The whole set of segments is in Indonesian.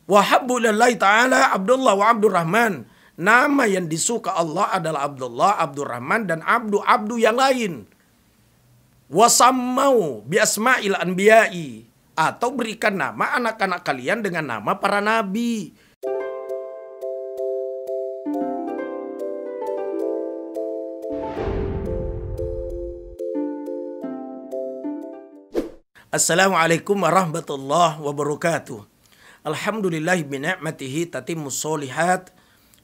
Wa habbu lillahi ta'ala Abdullah wa Abdurrahman. Nama yang disuka Allah adalah Abdullah, Abdurrahman, dan abdu-abdu yang lain. Wasammau bi asma'il anbiya'i. Atau berikan nama anak-anak kalian dengan nama para nabi. Assalamualaikum warahmatullahi wabarakatuh. Alhamdulillahi binikmatihi tatimmus solihat.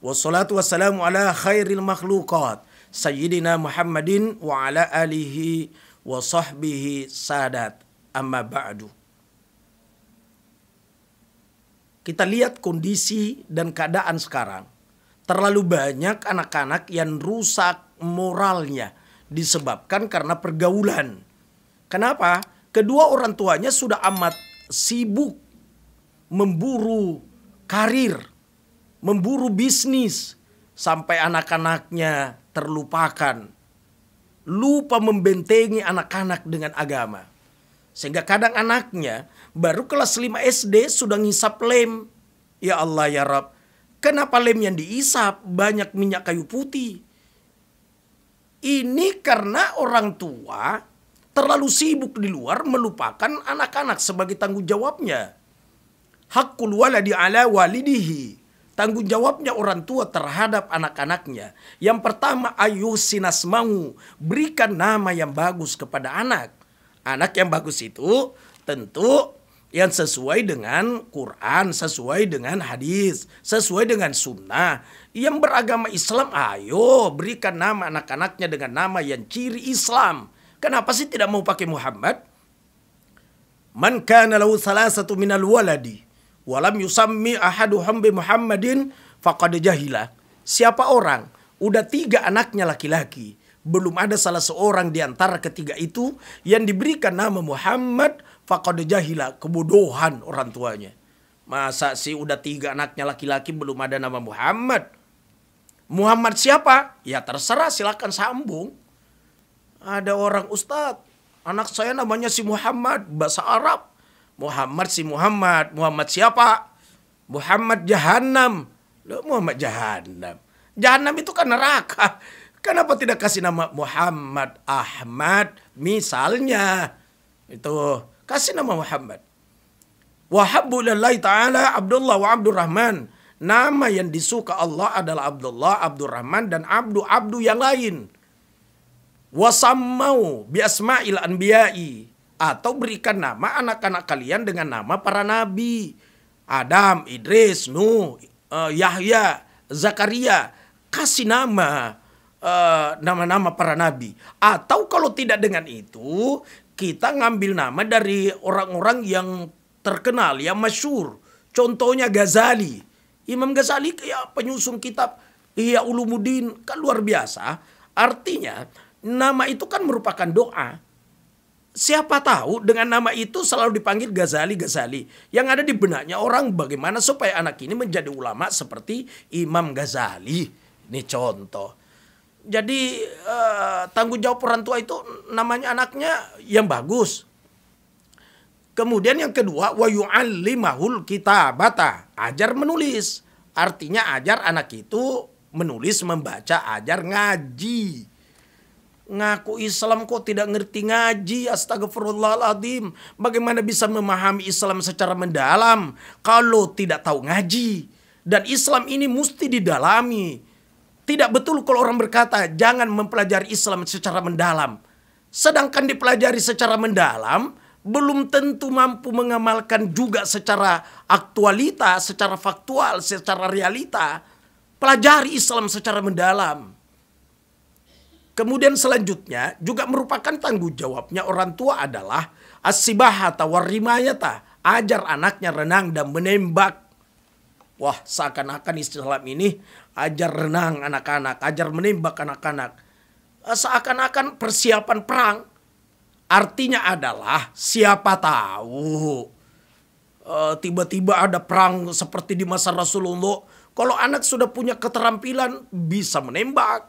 Wassalatu wassalamu ala khairil makhluqat. Sayyidina Muhammadin wa ala alihi wa sahbihi sadat. Amma ba'du. Kita lihat kondisi dan keadaan sekarang. Terlalu banyak anak-anak yang rusak moralnya disebabkan karena pergaulan. Kenapa? Kedua orang tuanya sudah amat sibuk memburu karir, memburu bisnis, sampai anak-anaknya terlupakan. Lupa membentengi anak-anak dengan agama. Sehingga kadang anaknya baru kelas 5 SD sudah ngisap lem. Ya Allah ya Rabb, kenapa lem yang diisap banyak minyak kayu putih? Ini karena orang tua terlalu sibuk di luar melupakan anak-anak sebagai tanggung jawabnya. Haqqul waladi ala walidihi. Tanggung jawabnya orang tua terhadap anak-anaknya. Yang pertama, ayyuhsinasmahu. Berikan nama yang bagus kepada anak. Anak yang bagus itu tentu yang sesuai dengan Quran, sesuai dengan hadis, sesuai dengan sunnah. Yang beragama Islam, ayo berikan nama anak-anaknya dengan nama yang ciri Islam. Kenapa sih tidak mau pakai Muhammad? Man kana lahu salasatu minal waladi walam yusammi ahaduhum bi Muhammadin faqad jahila. Siapa orang udah 3 anaknya laki-laki, belum ada salah seorang di antara ketiga itu yang diberikan nama Muhammad, faqad jahila, kebodohan orang tuanya. Masa sih udah 3 anaknya laki-laki belum ada nama Muhammad? Muhammad siapa? Ya terserah, silakan sambung. Ada orang, Ustadz, anak saya namanya si Muhammad, bahasa Arab. Muhammad si Muhammad. Muhammad siapa? Muhammad Jahannam. Loh, Muhammad Jahannam. Jahannam itu kan neraka. Kenapa tidak kasih nama Muhammad Ahmad misalnya? Itu kasih nama Muhammad. Wa habbu lillahi ta'ala Abdullah wa Abdurrahman. Nama yang disuka Allah adalah Abdullah, Abdurrahman, dan abdu-abdu yang lain. Wasammau bi asma'il anbiya'i. Atau berikan nama anak-anak kalian dengan nama para nabi. Adam, Idris, Nuh, Yahya, Zakaria. Kasih nama nama-nama para nabi. Atau kalau tidak dengan itu, kita ngambil nama dari orang-orang yang terkenal, yang masyhur. Contohnya Ghazali. Imam Ghazali kayak penyusun kitab Ihya Ulumuddin, kan luar biasa. Artinya nama itu kan merupakan doa. Siapa tahu dengan nama itu selalu dipanggil Ghazali. Yang ada di benaknya orang bagaimana supaya anak ini menjadi ulama seperti Imam Ghazali. Ini contoh. Jadi tanggung jawab orang tua itu namanya anaknya yang bagus. Kemudian yang kedua, wa yu'allimahul kitabata. Ajar menulis. Artinya ajar anak itu menulis, membaca, ajar ngaji. Ngaku Islam kok tidak ngerti ngaji, astagfirullahaladzim. Bagaimana bisa memahami Islam secara mendalam kalau tidak tahu ngaji? Dan Islam ini mesti didalami. Tidak betul kalau orang berkata jangan mempelajari Islam secara mendalam. Sedangkan dipelajari secara mendalam, belum tentu mampu mengamalkan juga secara aktualitas, secara faktual, secara realita. Pelajari Islam secara mendalam. Kemudian selanjutnya juga merupakan tanggung jawabnya orang tua adalah as-sibahata warrimayata. Ajar anaknya renang dan menembak. Wah, seakan-akan Islam ini ajar renang anak-anak, ajar menembak anak-anak. Seakan-akan persiapan perang. Artinya adalah siapa tahu tiba-tiba ada perang seperti di masa Rasulullah. Kalau anak sudah punya keterampilan bisa menembak,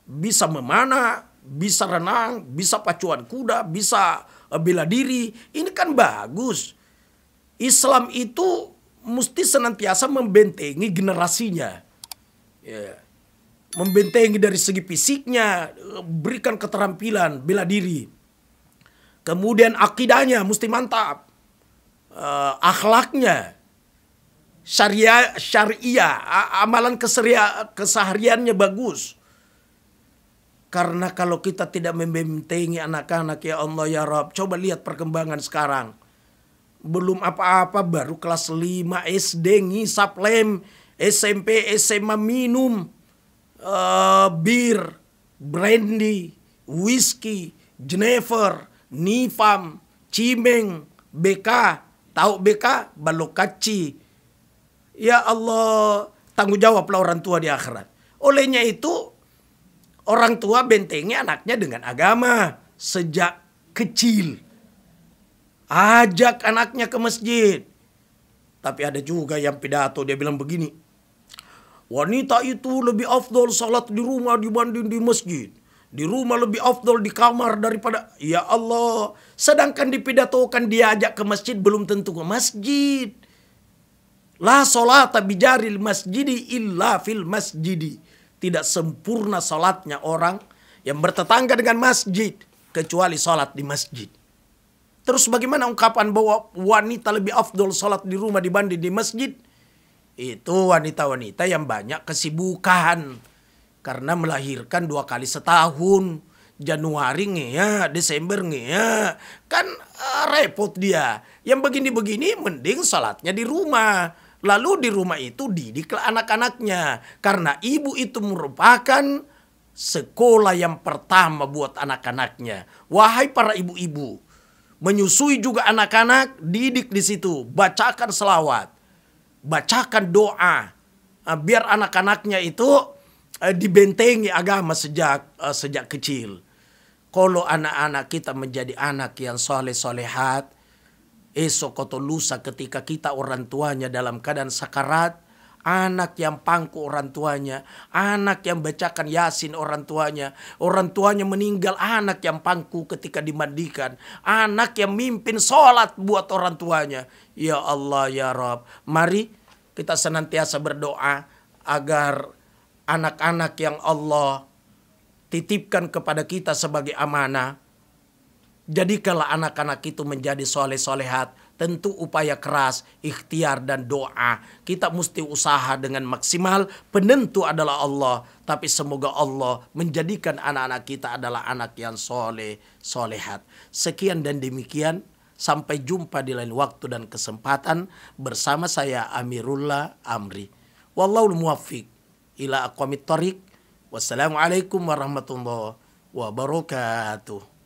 bisa memanah, bisa renang, bisa pacuan kuda, bisa bela diri. Ini kan bagus. Islam itu mesti senantiasa membentengi generasinya. Ya. Membentengi dari segi fisiknya, berikan keterampilan, bela diri. Kemudian akidahnya mesti mantap. Akhlaknya, syariah, amalan kesehariannya bagus. Karena kalau kita tidak membentengi anak-anak, ya Allah ya Rabb, coba lihat perkembangan sekarang. Belum apa-apa baru kelas 5 SD ngisap lem, SMP, SMA minum bir, brandy, whisky, Jenever, Nifam, Cimeng, BK, tahu BK, Balokaci. Ya Allah, tanggung jawablah orang tua di akhirat. Olehnya itu, orang tua bentengi anaknya dengan agama sejak kecil. Ajak anaknya ke masjid. Tapi ada juga yang pidato, dia bilang begini, wanita itu lebih afdol salat di rumah dibanding di masjid. Di rumah lebih afdol di kamar daripada... Ya Allah, sedangkan dipidatokan diajak ke masjid belum tentu ke masjid. La salata bijaril masjidi illa fil masjidi. Tidak sempurna salatnya orang yang bertetangga dengan masjid kecuali salat di masjid. Terus bagaimana ungkapan bahwa wanita lebih afdol salat di rumah dibanding di masjid? Itu wanita-wanita yang banyak kesibukan. Karena melahirkan 2 kali setahun. Januari ngeya, Desember ngeya. Kan repot dia. Yang begini-begini mending salatnya di rumah. Lalu di rumah itu didiklah anak-anaknya. Karena ibu itu merupakan sekolah yang pertama buat anak-anaknya. Wahai para ibu-ibu, menyusui juga anak-anak, didik di situ. Bacakan selawat. Bacakan doa, biar anak-anaknya itu dibentengi agama sejak kecil. Kalau anak-anak kita menjadi anak yang soleh-solehat, esok atau lusa ketika kita orang tuanya dalam keadaan sakarat, anak yang pangku orang tuanya, anak yang bacakan Yasin orang tuanya meninggal, anak yang pangku ketika dimandikan, anak yang mimpin sholat buat orang tuanya. Ya Allah ya Rabb, mari kita senantiasa berdoa agar anak-anak yang Allah titipkan kepada kita sebagai amanah, jadikanlah anak-anak itu menjadi soleh-solehat. Tentu upaya keras, ikhtiar dan doa. Kita mesti usaha dengan maksimal. Penentu adalah Allah. Tapi semoga Allah menjadikan anak-anak kita adalah anak yang soleh, solehat. Sekian dan demikian. Sampai jumpa di lain waktu dan kesempatan. Bersama saya Amirullah Amri. Wallahul muwaffiq ila aqwamit thoriq. Wassalamualaikum warahmatullahi wabarakatuh.